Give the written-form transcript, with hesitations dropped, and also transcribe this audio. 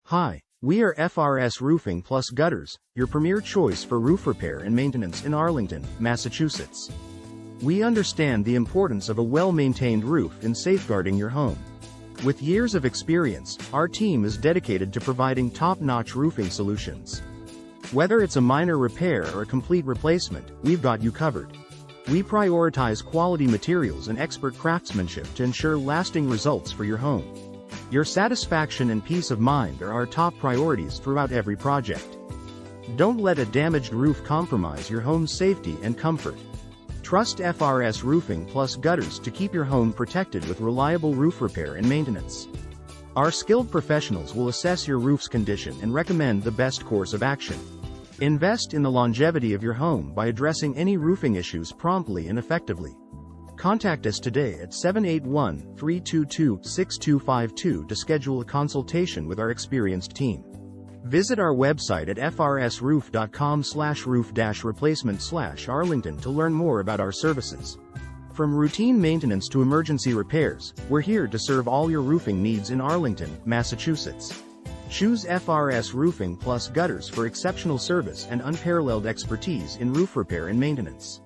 Hi, we are FRS Roofing plus Gutters, your premier choice for roof repair and maintenance in Arlington, Massachusetts. We understand the importance of a well-maintained roof in safeguarding your home. With years of experience, our team is dedicated to providing top-notch roofing solutions. Whether it's a minor repair or a complete replacement, we've got you covered. We prioritize quality materials and expert craftsmanship to ensure lasting results for your home. Your satisfaction and peace of mind are our top priorities throughout every project. Don't let a damaged roof compromise your home's safety and comfort. Trust FRS Roofing plus Gutters to keep your home protected with reliable roof repair and maintenance. Our skilled professionals will assess your roof's condition and recommend the best course of action. Invest in the longevity of your home by addressing any roofing issues promptly and effectively. Contact us today at 781-322-6252 to schedule a consultation with our experienced team. Visit our website at frsroof.com/roof-replacement/Arlington to learn more about our services. From routine maintenance to emergency repairs, we're here to serve all your roofing needs in Arlington, Massachusetts. Choose FRS Roofing plus Gutters for exceptional service and unparalleled expertise in roof repair and maintenance.